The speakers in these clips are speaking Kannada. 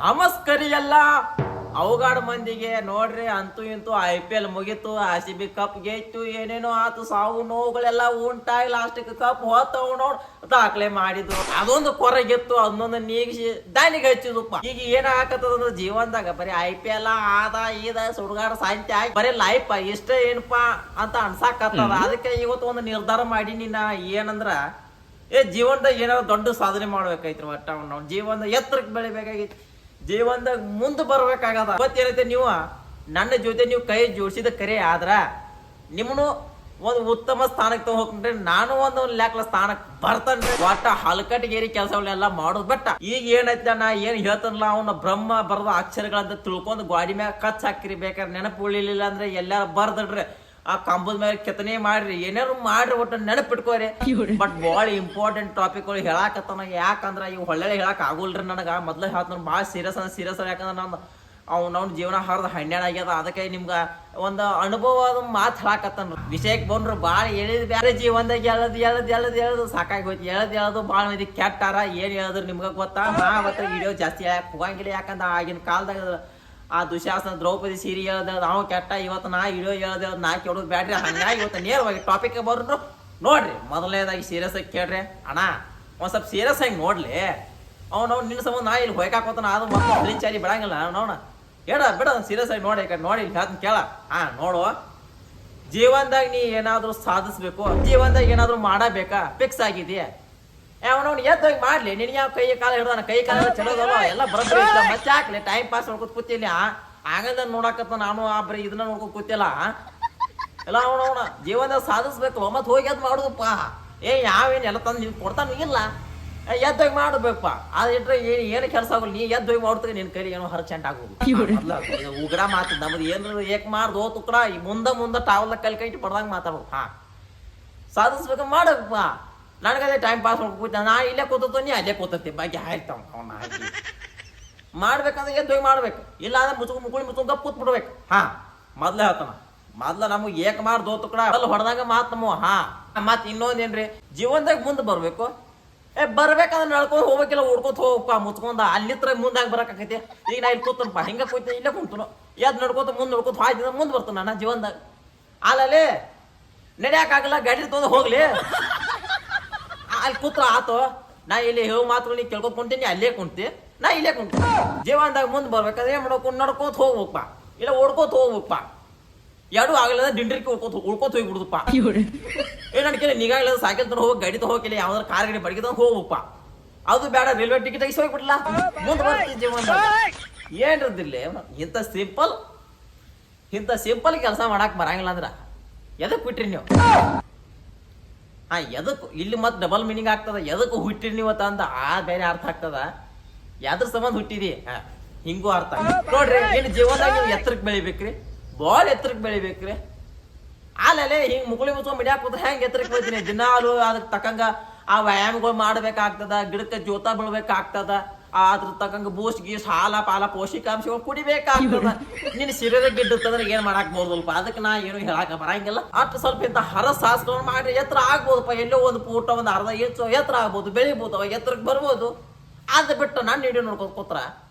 ನಮಸ್ಕರಿ ಎಲ್ಲ ಅವಗಾಡ ಮಂದಿಗೆ ನೋಡ್ರಿ. ಅಂತೂ ಇಂತೂ IPL ಮುಗೀತು, RCB ಕಪ್ ಗೆದ್ದು, ಏನೇನೋ ಆತು, ಸಾವು ನೋವುಗಳೆಲ್ಲ ಉಂಟಾಗಿ ಲಾಸ್ಟಿಗೆ ಕಪ್ ಹೋತವ್ ನೋಡ್ ದಾಖಲೆ ಮಾಡಿದ್ರು. ಅದೊಂದು ಕೊರಗಿತ್ತು, ಅದನ್ನೊಂದು ನೀಗಿಸಿ ದಾನಿಗೆ ಹಚ್ಚಿದಪ್ಪ. ಈಗ ಏನ್ ಹಾಕತ್ತದಂದ್ರ ಜೀವನದಾಗ ಬರೀ IPL ಆದ ಈದ ಸುಡುಗಾಡ ಸಾಂತಿ ಆಗಿ ಬರೀ ಲೈಫ್ ಇಷ್ಟ ಏನಪ್ಪಾ ಅಂತ ಅನ್ಸಾಕತ್ತದ. ಅದಕ್ಕೆ ಇವತ್ತು ಒಂದು ನಿರ್ಧಾರ ಮಾಡೀನಿ ನಾ. ಏನಂದ್ರ ಜೀವನದಾಗ ಏನಾದ್ರು ದೊಡ್ಡ ಸಾಧನೆ ಮಾಡ್ಬೇಕಾಯ್ತು. ಒಟ್ಟ ನಾವು ಜೀವನದಾಗ ಎತ್ತರಕ್ಕೆ ಬೆಳಿಬೇಕಾಗಿತ್ತು, ಜೀವನದಾಗ ಮುಂದೆ ಬರ್ಬೇಕಾಗದ. ಇವತ್ತೇನೈತೆ, ನೀವು ನನ್ನ ಜೊತೆ ನೀವು ಕೈ ಜೋಡಿಸಿದ ಕರೆ ಆದ್ರ ನಿಮ್ಮನು ಒಂದು ಉತ್ತಮ ಸ್ಥಾನಕ್ಕೆ ತಗೊಂಡ್ರೆ ನಾನು ಒಂದು ಲೆಕ್ಕಲ ಸ್ಥಾನಕ್ಕೆ ಬರ್ತನ್ರಿ. ಒಟ್ಟ ಹಲ್ಕಟ್ಟಿಗೇರಿ ಕೆಲಸಗಳೆಲ್ಲ ಮಾಡೋದು ಬೆಟ್ಟ. ಈಗ ಏನೈತೆ, ನಾ ಏನ್ ಹೇಳ್ತಾನಲ್ಲ ಅವನ ಬ್ರಹ್ಮ ಬರದ ಅಕ್ಷರಗಳಂತ ತಿಳ್ಕೊಂಡು ಗಾಡಿ ಮ್ಯಾಗ ಕಚ್ ಹಾಕಿರಿ. ಬೇಕಾದ್ರೆ ನೆನಪು ಉಳಿಲಿಲ್ಲ ಅಂದ್ರೆ ಎಲ್ಲಾರ ಬರ್ದಡ್ರಿ, ಆ ಕಂಬದ ಮೇಲೆ ಕೆತ್ತನೆ ಮಾಡ್ರಿ, ಏನಾರು ಮಾಡ್ರಿ, ಒಟ್ಟು ನೆನಪಿಟ್ಕೋರಿ. ಬಟ್ ಭಾಳ ಇಂಪಾರ್ಟೆಂಟ್ ಟಾಪಿಕ್ಗಳು ಹೇಳಾಕತ್ತಾನ. ಯಾಕಂದ್ರ ಇವು ಹೊಳ್ಳೆ ಹೇಳಕ್ ಆಗುಲ್ರಿ ನನಗ. ಮೊದ್ಲು ಹೇಳ್ತಾನ ಭಾಳ ಸೀರಿಯಸ್. ಯಾಕಂದ್ರೆ ನಾನು ಅವ್ನ ಜೀವನ ಹರಿದ ಹನ್ನೆರಡು ಆಗ್ಯದ. ಅದಕ್ಕೆ ನಿಮ್ಗ ಒಂದು ಅನುಭವದ ಮಾತು ಹೇಳಾಕತ್ತಾನ. ವಿಷಯಕ್ಕೆ ಬಂದ್ರು ಭಾಳ ಹೇಳಿದ್ ಬೇರೆ. ಜೀವನದಾಗ ಎಳದ್ ಸಾಕಾಗಿ ಹೋಯ್ತು. ಎಳದು ಭಾಳ ಮಂದಿ ಕೆಟ್ಟಾರ. ಏನ್ ಹೇಳಿದ್ರು ನಿಮ್ಗ ಗೊತ್ತಾ? ನಾ ಅವತ್ತ ವಿಡಿಯೋ ಜಾಸ್ತಿ ಹೇಳಕ್ ಹೋಗಂಗಿಲ್ಲ. ಯಾಕಂದ್ರೆ ಆಗಿನ ಕಾಲದಾಗ ಆ ದುಶಾಸನ ದ್ರೌಪದಿ ಸೀರೆ ಹೇಳ್ದ ನಾವು ಕೆಟ್ಟ. ಇವತ್ತು ನಾ ವಿಡಿಯೋ ಹೇಳ್ದ ನಾ ಕೇಳೋದು ಬ್ಯಾಡ್ರಿ. ಹಂಗಾಗಿ ಇವತ್ತು ನೇರವಾಗಿ ಟಾಪಿಕ್ ಬರ್ರು ನೋಡ್ರಿ. ಮೊದಲನೇದಾಗಿ ಸೀರಿಯಸ್ ಆಗಿ ಕೇಳ್ರಿ ಅಣ್ಣ, ಒಂದ್ ಸ್ವಲ್ಪ ಸೀರಿಯಸ್ ಆಗಿ ನೋಡ್ಲಿ. ಅವ್ನು ನಿನ್ನ ಸಂಬಂಧ ನಾ ಇಲ್ಲಿ ಹೊಯ್ಕಾಕೋತಾನ. ಅದು ಮತ್ತೆ ಹಳಿ ಚಾಲಿ ಬಿಡಂಗಿಲ್ಲ ನೋಡ. ಹೇಳ ಬಿಡ, ಸೀರಿಯಸ್ ಆಗಿ ನೋಡಿ. ನೋಡಿ ಹೇಳ್ತೀನಿ ಕೇಳ. ನೋಡು, ಜೀವನದಾಗ ನೀ ಏನಾದ್ರು ಸಾಧಿಸ್ಬೇಕು, ಜೀವನದಾಗ ಏನಾದ್ರು ಮಾಡಬೇಕಾ ಫಿಕ್ಸ್ ಆಗಿದೆಯಾ? ಅವನವ್ನು ಎದ್ದೋಗಿ ಮಾಡ್ಲಿ. ನಿನ್ ಯಾವ ಕೈ ಕಾಲ ಹಿಡ್ದಾನ, ಕೈ ಕಾಲ ಚಲೋದಲ್ಲ, ಎಲ್ಲ ಬರೋಬ್ಬರಿ ಮತ್ತೆ ಹಾಕ್ಲಿ. ಟೈಮ್ ಪಾಸ್ ನೋಡ್ಕೊತ ಕೂತಿಲ್ಲ. ಆಗದ ನೋಡಾಕತ್ತ ನಾನು ಬರೀ ಇದನ್ನ ನೋಡ್ಕೊತ ಕೂತಿಲ್ಲ. ಎಲ್ಲ ಅವನವನ ಜೀವನದಾಗ ಸಾಧಿಸ್ಬೇಕು. ಮತ್ತೆ ಹೋಗಿ ಅದ್ ಮಾಡುದಪ್ಪ. ಯಾವೇನು ಎಲ್ಲ ತಂದು ನಿನ್ ಕೊಡ್ತಾನು ಇಲ್ಲ. ಎದ್ದೋಗಿ ಮಾಡ್ಬೇಕಪ್ಪ. ಅದ್ ಇಟ್ರೆ ಏನು ಕೆಲಸ ಆಗೋಲ್ಲ. ನೀ ಎದ್ದೋಗಿ ಮಾಡ್ತೀವಿ, ನಿನ್ ಕೈ ಏನೋ ಹರ್ಚೆಂಟ್ ಆಗೋದು. ಉಗ್ರ ಮಾತು ನಮ್ದು ಏನ್ರ ಏಕ್ ಮಾಡ್ದು ತುಕ್ರ ಮುಂದೆ ಟಾವಲ್ ಕೈ ಪಡ್ದಂಗ ಮಾತಾಡ್ಬೇಕು. ಸಾಧಿಸ್ಬೇಕು, ಮಾಡಬೇಕಪ್ಪ. ನನಗದೇ ಟೈಮ್ ಪಾಸ್ ಮಾಡ್ಕೂತ. ನಾ ಇಲ್ಲೇ ಕೂತೋ, ನೀ ಅಲ್ಲೇ ಕೂತತಿ. ಬಗ್ಗೆ ಆಯ್ತಾವ ಅವನ್ನ ಮಾಡ್ಬೇಕಂದ್ರೆ ಎದ್ದೋಗಿ ಮಾಡ್ಬೇಕು. ಇಲ್ಲ ಅಂದ್ರೆ ಮುಚ್ಕೊಂಡ್ ಕೂತ್ ಬಿಡ್ಬೇಕು. ಮೊದ್ಲೇ ಹೇಳ್ತಾನ, ಮೊದ್ಲ ನಮಗೆ ಏಕ್ ಮಾಡ್ದು ತುಕ್ರ ಅಲ್ಲಿ ಹೊಡೆದಂಗ ಮಾತ್ ನಮ್ಮ. ಮತ್ ಇನ್ನೊಂದೇನ್ರಿ, ಜೀವನದಾಗ ಮುಂದೆ ಬರ್ಬೇಕು. ಬರ್ಬೇಕಂದ್ರೆ ನಡ್ಕೊಂಡು ಹೋಗ್ಬೇಕಿಲ್ಲ, ಓಡ್ಕೋತ ಹೋಗಪ್ಪ ಮುಚ್ಕೊಂಡ. ಅಲ್ಲಿತ್ರ ಮುಂದಾಗಿ ಬರಕಾಕೈತಿ. ಈಗ ನಾ ಇಲ್ಲಿ ಕೂತನಪ್ಪ, ಹಿಂಗ ಕೂತ ಇಲ್ಲೇ ಕುಂತನು. ಎದ್ ನಡ್ಕೋತ ನೋಡ್ಕೋತ ಹಾಯ್ತಿದ ಮುಂದೆ ಬರ್ತಾನ ನನ್ನ ಜೀವನದಾಗ. ಅಲ್ಲಲ್ಲಿ ನಡೆಯಕ್ಕಾಗಲ್ಲ, ಗಾಡಿ ತೊಂದು ಹೋಗ್ಲಿ. ಅಲ್ಲಿ ಕೂತ್ರ ಆತು. ನಾ ಇಲ್ಲಿ ಹೇವು ಮಾತು ನೀ ಕೇಳ್ಕೊತ ಕುಂತೀನಿ, ಅಲ್ಲೇ ಕುಂತಿ, ನಾ ಇಲ್ಲೇ ಕುಂತೀನಿ. ಜೀವನದಾಗ ಮುಂದೆ ಬರ್ಬೇಕಾದ್ರೆ ಏನ್ ಮಾಡ್ಕೊಂಡು ನಡ್ಕೋತ ಹೋಗ್ಬೇಕಪ್ಪ, ಇಲ್ಲ ಓಡ್ಕೋತ ಹೋಗ್ಬೇಕಪ್ಪ. ಎರಡು ಆಗಲ್ಲ, ದಿಂಡ್ರಿಕೆ ಉಳ್ಕೋತ ಹೋಗ್ಬಿಡುದಪ್ಪ. ಏನಕ್ಕೆ ನೀಗಾಗಲ್ಲ, ಸೈಕಲ್ ತಗೊಂಡು ಹೋಗಿ, ಗಾಡಿ ಹೋಗಿಲ್ಲ, ಯಾವ್ದಾರು ಕಾರ್ ಗಾಡಿ ಬಡಗಿ ತಗೊಂಡು ಹೋಗ್ಬೇಕಪ್ಪ. ಅದು ಬೇಡ, ರೈಲ್ವೆ ಟಿಕೆಟ್ ತೆಗಿಸಿ ಹೋಗ್ಬಿಡ್ಲಾ, ಮುಂದೆ ಬರ್ತೀವಿ ಜೀವನದಾಗ. ಏನಿರ್ದಿಲ್ಲ ಇಂಥ ಸಿಂಪಲ್ ಕೆಲಸ ಮಾಡಕ್ ಬರಂಗಿಲ್ಲ ಅಂದ್ರ ಎದಕ್ ಬಿಟ್ರಿ ನೀವು? ಎದಕ್ ಇಲ್ಲಿ ಮತ್ತೆ ಡಬಲ್ ಮೀನಿಂಗ್ ಆಗ್ತದ. ಎದಕ್ ಹುಟ್ಟಿರಿ ನೀವು ಅಂದ ಬೇರೆ ಅರ್ಥ ಆಗ್ತದ. ಯಾವ್ದ್ರ ಸಂಬಂಧ ಹುಟ್ಟಿದಿ ಹಿಂಗೂ ಅರ್ಥ ನೋಡ್ರಿ. ಏನು ಜೀವನದಾಗ ನೀವು ಎತ್ತರಕ್ಕೆ ಬೆಳಿಬೇಕ್ರಿ, ಬಾಳ ಎತ್ತರಕ್ಕೆ ಬೆಳಿಬೇಕ್ರಿ. ಆಮೇಲೆ ಹಿಂಗ್ ಮುಗುಳಿ ಮುಚ್ಕೊಂಡ್ ಮಿಡಿಯಾಕ ಕೂತ್ರೆ ಹೆಂಗ್ ಎತ್ತರಕ್ಕೆ ಬೆಳಿತೀನಿ? ದಿನಾಲು ಅದಕ್ಕೆ ತಕ್ಕಂಗ ಆ ವ್ಯಾಯಾಮಗಳು ಮಾಡ್ಬೇಕಾಗ್ತದ, ಗಿಡಕ್ಕೆ ಜೋತ ಬೀಳ್ಬೇಕಾಗ್ತದ, ಅದ್ರ ತಕ್ಕಂಗ ಬೂಸ್ಟ್ ಗೀಸ್ ಹಾಲ ಪಾಲ ಪೌಷ್ಟಿಕಾಂಶಗಳು ಕುಡಿಬೇಕಾಗ್ತದ. ನಿನ್ನ ಶರೀರ ಗಿಡ್ಡತ್ತಂದ್ರೆ ಏನ್ ಮಾಡಾಕ್ ಬಹುದಲ್ಪ. ಅದಕ್ಕೆ ನಾ ಏನು ಹೇಳಾಕ ಬರಂಗಿಲ್ಲ. ಅಷ್ಟು ಸ್ವಲ್ಪ ಇಂತ ಹರಸಾಹಸಗಳನ್ನ ಮಾಡ್ರಿ, ಎತ್ತರ ಆಗ್ಬೋದಪ್ಪ. ಎಲ್ಲೋ ಒಂದು ಪೂಟ ಒಂದು ಅರ್ಧ ಇಂಚು ಎತ್ತರ ಆಗ್ಬೋದು, ಬೆಳಿಬೋದು, ಅವಾಗ ಎತ್ತರಕ್ಕೆ ಬರ್ಬೋದು. ಅದ್ ಬಿಟ್ಟು ನನ್ನ ವಿಡಿಯೋ ನೋಡ್ಕೋತ ಕೂತ್ರ,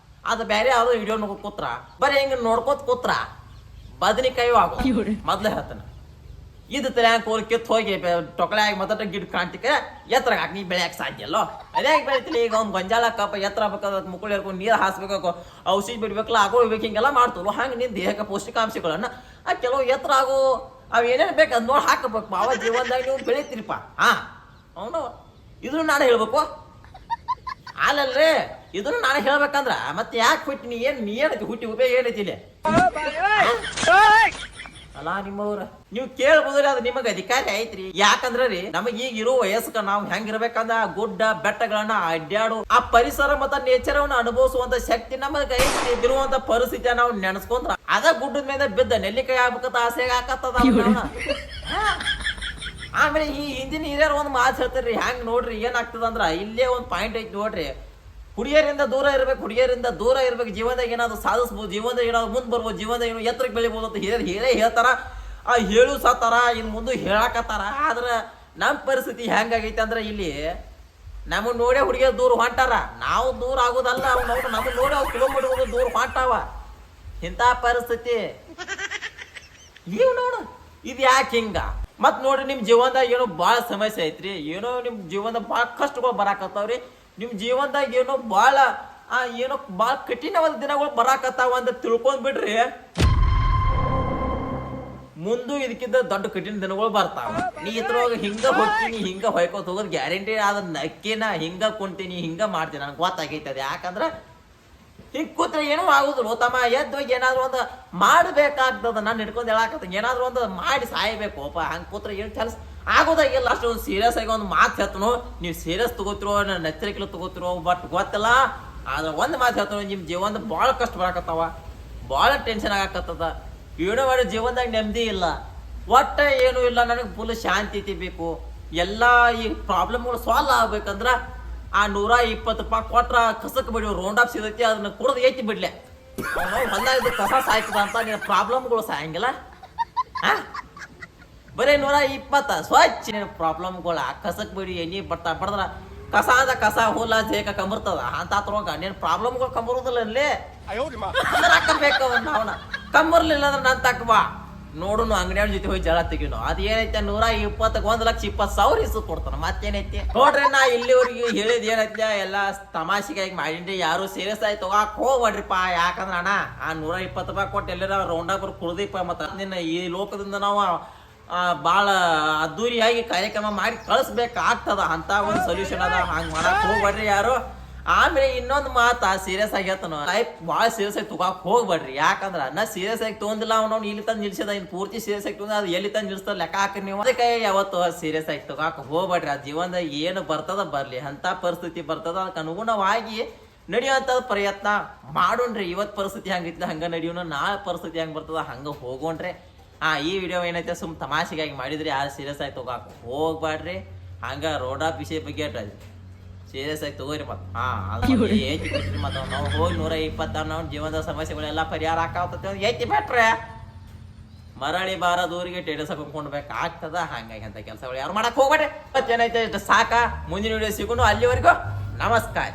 ಅದು ಬೇರೆ ಯಾವ್ದೋ ವಿಡಿಯೋ ನೋಡ್ಕೋತ ಕೂತ್ರ, ಬರೀ ಹಿಂಗ ನೋಡ್ಕೋತ ಕೂತ್ರ ಬದನಿಕಾಯಿ ಆಗೋ. ಮೊದ್ಲೇ ಹೇಳ್ತಾನೆ, ಇದು ತಲೆಯಾಗ ಕೋಲ್ ಕಿತ್ತು ಹೋಗಿ ಟೊಕಳೆ ಮತ್ತ ಗಿಡ ಕಾಣ್ತಿಕ್ಕೆ ಎತ್ತರ ಹಾಕಿ ನೀ ಬೆಳೆಯಕ್ಕೆ ಸಾಧ್ಯ ಅಲ್ಲೋ. ಅದೇ ಬೆಳಿತಿಲ್ಲ. ಈಗ ಅವ್ನು ಗೊಂಜಾಳ ಕಪ್ಪ ಎತ್ತರ ಬೇಕಾದ ಮುಕ್ಕಳು ಹೇಳ್ಕೊಂಡು ನೀರು ಹಾಸ್ಬೇಕು, ಔಷಧಿ ಬಿಡ್ಬೇಕಲ್ಲ, ಹಾಕೋಬೇಕು, ಹಿಂಗೆಲ್ಲ ಮಾಡ್ತಲ್ಲ. ಹಂಗೆ ನಿನ್ನ ದೇಹಕ್ಕೆ ಪೌಷ್ಟಿಕಾಂಶಗಳನ್ನ ಕೆಲವು ಎತ್ತರ ಆಗೋ ಅವು ಏನೇನು ಬೇಕು ಅದ್ ನೋಡಿ ಹಾಕಬೇಕು. ಅವ ಜೀವನದಾಗ ನೀವು ಬೆಳಿತೀರಿಪ್ಪ. ಅವನು ಇದನ್ನು ನಾನು ಹೇಳ್ಬೇಕು ಅಲ್ಲಲ್ರಿ. ಇದನ್ನು ನಾನು ಹೇಳ್ಬೇಕಂದ್ರ ಮತ್ತೆ ಯಾಕೆ ಹುಟ್ಟಿ ನೀ ಏನೈತಿ ಹುಟ್ಟಿ ಉಪಯೋಗ ಏನೈತಿ ಇಲ್ಲಿ? ಅಲ್ಲ ನಿಮ್ಮವ್ರ ನೀವು ಕೇಳ್ಬೋದ್ರಿ, ಅದು ನಿಮಗೆ ಅಧಿಕಾರ ಐತ್ರಿ. ಯಾಕಂದ್ರ ರೀ ನಮಗ್ ಈಗ ಇರೋ ವಯಸ್ಕ ನಾವು ಹೆಂಗಿರ್ಬೇಕಂದ್ರ ಗುಡ್ಡ ಬೆಟ್ಟಗಳನ್ನ ಅಡ್ಡಾಡು ಆ ಪರಿಸರ ಮತ್ತ ನೇಚರವನ್ನ ಅನುಭವಿಸುವಂತ ಶಕ್ತಿ ನಮಗ ಐತ್ರಿ. ಇರುವಂತ ಪರಿಸ್ಥಿತಿ ನಾವು ನೆನೆಸ್ಕೊಂಡ್ರ ಅದ ಗುಡ್ಡದ ಮೇಲೆ ಬಿದ್ದ ನೆಲ್ಲಿಕಾಯಿ ಆಗ್ಬೇಕಂತ ಆಸೆಗೆ ಹಾಕತ್ತದ. ಆಮೇಲೆ ಈ ಹಿಂದಿನ ಹಿರಿಯರ್ ಒಂದ್ ಮಾತು ಹೇಳ್ತಾರ್ರಿ, ಹೆಂಗ್ ನೋಡ್ರಿ ಏನಾಗ್ತದ ಅಂದ್ರ ಇಲ್ಲೇ ಒಂದ್ ಪಾಯಿಂಟ್ ಐತಿ ನೋಡ್ರಿ. ಹುಡುಗಿಯರಿಂದ ದೂರ ಇರ್ಬೇಕು, ಹುಡುಗಿಯರಿಂದ ದೂರ ಇರ್ಬೇಕು. ಜೀವನದಾಗ ಏನಾದ್ರು ಸಾಧಿಸ್ಬೋದು, ಜೀವನದಾಗ ಏನಾದ್ರು ಮುಂದೆ ಬರ್ಬೋದು, ಜೀವನದಾಗ ಏನೋ ಎತ್ತರಕ್ಕೆ ಬೆಳಿಬೋದು ಅಂತ ಹಿರಿಯರು ಹೇಳ್ತಾರ. ಆ ಹೇಳು ಸತ್ತಾರ, ಇನ್ ಮುಂದೆ ಹೇಳಾಕತ್ತಾರ. ಆದ್ರ ನಮ್ಮ ಪರಿಸ್ಥಿತಿ ಹೆಂಗಾಗೈತೆ ಅಂದ್ರೆ ಇಲ್ಲಿ ನಮಗ್ ನೋಡೇ ಹುಡುಗಿಯರ್ ದೂರ ಹೊಂಟಾರ. ನಾವು ದೂರ ಆಗೋದಲ್ಲ, ಅವ್ ನೋಡ್ರಿ ನಮಗ್ ನೋಡಿ ಅವ್ ಕಿಲೋಮೀಟರ್ ದೂರ ಹೊಂಟಾವ. ಇಂಥ ಪರಿಸ್ಥಿತಿ ನೀವು ನೋಡು. ಇದು ಯಾಕೆ ಹಿಂಗ? ಮತ್ ನೋಡ್ರಿ ನಿಮ್ ಜೀವನದಾಗ ಏನೋ ಭಾಳ ಸಮಸ್ಯೆ ಐತ್ರಿ, ಏನೋ ನಿಮ್ ಜೀವನದಾಗ ಭಾಳ ಕಷ್ಟಗಳು ಬರಾಕತ್ತಾವ್ರಿ. ನಿಮ್ ಜೀವನದಾಗ ಏನೋ ಭಾಳ ಏನೋ ಭಾಳ ಕಠಿಣವಾದ ದಿನಗಳು ಬರಾಕತ್ತಾವ ಅಂತ ತಿಳ್ಕೊಂಡ್ ಬಿಡ್ರಿ. ಮುಂದು ಇದಕ್ಕಿಂತ ದೊಡ್ಡ ಕಠಿಣ ದಿನಗಳು ಬರ್ತಾವ. ನೀ ಇದ್ರೊಳಗ ಹಿಂಗ ಹೋಗ್ತೀನಿ, ಹಿಂಗ ಹೊಯ್ಕೋತ ಹೋಗೋದು ಗ್ಯಾರಂಟಿ. ಅದ ನಕ್ಕಿನ ಹಿಂಗ ಕುಂತೀನಿ, ಹಿಂಗ ಮಾಡ್ತೀನಿ, ನನಗೆ ಗೊತ್ತಾಗೈತೆ. ಅದು ಯಾಕಂದ್ರ ಹಿಂಗ್ ಕೂತ್ರೆ ಏನೂ ಆಗುದಿಲ್ಲ ತಮ್ಮ. ಎದ್ದೋಗಿ ಏನಾದ್ರು ಒಂದು ಮಾಡ್ಬೇಕಾಗ್ತದ. ನಾನು ಹಿಡ್ಕೊಂಡು ಹೇಳಾಕತ್ತ ಏನಾದ್ರು ಒಂದು ಮಾಡಿ ಸಾಯ್ಬೇಕು ಅಪ್ಪ. ಹಂಗೆ ಕೂತ್ರೆ ಏನು ಕೆಲಸ ಆಗೋದಾಗಿಲ್ಲ. ಅಷ್ಟು ಒಂದು ಸೀರಿಯಸ್ ಆಗಿ ಒಂದು ಮಾತು ಹೇಳ್ತನು. ನೀವು ಸೀರಿಯಸ್ ತಗೋತಿರೋ, ನನ್ನ ಎಚ್ಚರಿಕೆ ತಗೋತಿರೋ ಬಟ್ ಗೊತ್ತಿಲ್ಲ. ಆದ್ರೆ ಒಂದು ಮಾತು ಹೇಳ್ತಾನೆ, ನಿಮ್ಮ ಜೀವನದ ಭಾಳ ಕಷ್ಟ ಬರಾಕತ್ತಾವ, ಭಾಳ ಟೆನ್ಷನ್ ಆಗಾಕತ್ತದ. ಏನೋ ಮಾಡಿ ಜೀವನದಾಗ ನೆಮ್ಮದಿ ಇಲ್ಲ, ಒಟ್ಟ ಏನೂ ಇಲ್ಲ. ನನಗೆ ಫುಲ್ ಶಾಂತಿ ಬೇಕು. ಎಲ್ಲ ಈ ಪ್ರಾಬ್ಲಮ್ಗಳು ಸಾಲ್ವ್ ಆಗ್ಬೇಕಂದ್ರ ಆ 120 ರೂಪಾಯಿ ಕೊಟ್ರ ಕಸಕ್ಕೆ ಬಿಡಿ ರೌಂಡ್ ಆಫ್ ಸಿಗೈತಿ, ಅದನ್ನ ಕುಡ್ದು ಐತಿ ಬಿಡ್ಲೆ. ಹೊಲ್ದಾಗ ಕಸ ಸಾಯ್ತದ ಅಂತ ನಿನ್ನ ಪ್ರಾಬ್ಲಮ್ಗಳು ಸಾಯಂಗಿಲ್ಲ. ಬರೀ 120 ಸ್ವಚ್ಛ ನಿನ್ನ ಪ್ರಾಬ್ಲಮ್ಗಳು. ಆ ಕಸಕ್ಕೆ ಬಿಡಿ ಎಣ್ಣೆ ಬಡ್ದ್ರ ಕಸ ಅದ ಕಸ ಹುಲ್ಲ ಜೇಕ ಕಂಬರ್ತದ ಅಂತ ರೋಗ. ನಿನ್ನ ಪ್ರಾಬ್ಲಮ್ಗಳು ಕಂಬರುದಿಲ್ಲ ಅಲ್ಲಿ ಹಾಕಬೇಕು. ಅವನ ಕಂಬರ್ಲಿಲ್ಲ ಅಂದ್ರೆ ನನ್ ತಕ್ಕ ಬಾ ನೋಡುನು, ಅಂಗಡಿಯವ್ರ ಜೊತೆ ಹೋಗಿ ಜಳ ತೆಗಿನು. ಅದ್ ಏನೈತೆ 120 1,20,000 ಇಸು ಕೊಡ್ತಾನ. ಮತ್ತೇನೈತಿ ನೋಡ್ರಿ. ನಾ ಇಲ್ಲಿವರೆಗೆ ಹೇಳಿದ್ ಏನೈತಿ ಎಲ್ಲ ತಮಾಷೆಗಾಗಿ ಮಾಡಿನ್ರಿ. ಯಾರು ಸೀರಿಯಸ್ ಆಗಿ ತಗೋಕ್ ಹೋಗ್ಬೇಡ್ರಿಪ್ಪ. ಯಾಕಂದ್ರ ಅಣ್ಣ ಆ 120 ರೂಪಾಯಿ ಕೊಟ್ಟು ಎಲ್ಲರ ರೌಂಡಾಗ್ ಕುಡ್ದಿಪ್ಪ. ಮತ್ತ ನಿನ್ನ ಈ ಲೋಕದಿಂದ ನಾವು ಭಾಳ ಅದ್ದೂರಿಯಾಗಿ ಕಾರ್ಯಕ್ರಮ ಮಾಡಿ ಕಳಿಸ್ಬೇಕಾಗ್ತದ. ಅಂತ ಒಂದು ಸೊಲ್ಯೂಷನ್ ಅದ. ಹಂಗ್ ಮಾಡಕ್ ಹೋಗ್ಬೇಡ್ರಿ ಯಾರು. ಆಮೇಲೆ ಇನ್ನೊಂದು ಮಾತಾ ಸೀರಿಯಸ್ ಆಗಿ ಹೇಳ್ತಾನ, ಲೈಫ್ ಭಾಳ ಸೀರಿಯಸ್ ಆಗಿ ತಗೋಕ್ ಹೋಗ್ಬೇಡ್ರಿ. ಯಾಕಂದ್ರ ನಾ ಸೀರಿಯಸ್ ಆಗಿ ತೊಗೊಂದಿಲ್ಲ, ಅವ್ನು ಇಲ್ಲಿ ತಂದು ನಿಲ್ಸಿದ. ಇನ್ ಪೂರ್ತಿ ಸೀರಿಯಸ್ ಆಗಿ ತೊಗೊಂಡ್ ಅದು ಎಲ್ಲಿ ತಂದು ನಿಲ್ಸ್ತಾರ ಲೆಕ್ಕ ಹಾಕಿ ನೀವು. ಅದಕ್ಕೆ ಯಾವತ್ತು ಸೀರಿಯಸ್ ಆಗಿ ತಗೋಕ್ ಹೋಗ್ಬೇಡ್ರಿ. ಆ ಜೀವನದಾಗ ಏನು ಬರ್ತದ ಬರ್ಲಿ, ಅಂತ ಪರಿಸ್ಥಿತಿ ಬರ್ತದ, ಅದಕ್ಕೆ ಅನುಗುಣವಾಗಿ ನಡೆಯುವಂಥದ್ದು ಪ್ರಯತ್ನ ಮಾಡೋಣ್ರಿ. ಇವತ್ತು ಪರಿಸ್ಥಿತಿ ಹಂಗಿತ್ತು ಹಂಗ ನಡೆಯೋಣ, ನಾಳೆ ಪರಿಸ್ಥಿತಿ ಹೆಂಗೆ ಬರ್ತದ ಹಂಗೆ ಹೋಗೋಣ್ರಿ. ಈ ವಿಡಿಯೋ ಏನೈತೆ ಸುಮ್ ತಮಾಷೆಗಾಗಿ ಮಾಡಿದ್ರಿ. ಆ ಸೀರಿಯಸ್ ಆಗಿ ತಗೋಕ್ ಹೋಗ್ಬೇಡ್ರಿ. ಹಂಗ ರೋಡ್ ಆಫ್ ವಿಷಯ ಬಗ್ಗೆ ಸೀರಿಯಸ್ ಆಗಿ ತಗೋರಿ. ಮತ್ತೆ ಮತ್ತೆ ನಾವು ಹೋಗಿ 120 ನಾವು ಜೀವನದ ಸಮಸ್ಯೆಗಳೆಲ್ಲ ಪರಿಹಾರ ಹಾಕಾಗ್ತದೆ. ಐತಿ ಬೆಟ್ರೆ ಮರಳಿ ಬಾರದ ಊರಿಗೆ ಟೇಟಸ್ ಹಾಕೊಂಡ್ಬೇಕಾಗ್ತದ. ಹಂಗಾಗಿ ಅಂತ ಕೆಲಸಗಳು ಯಾರು ಮಾಡಕ್ ಹೋಗ್ಬೇಡ್ರಿ. ಮತ್ತೇನೈತೆ ಸಾಕ. ಮುಂದಿನ ವಿಡಿಯೋ ಸಿಗೋಣ. ಅಲ್ಲಿವರೆಗೂ ನಮಸ್ಕಾರ.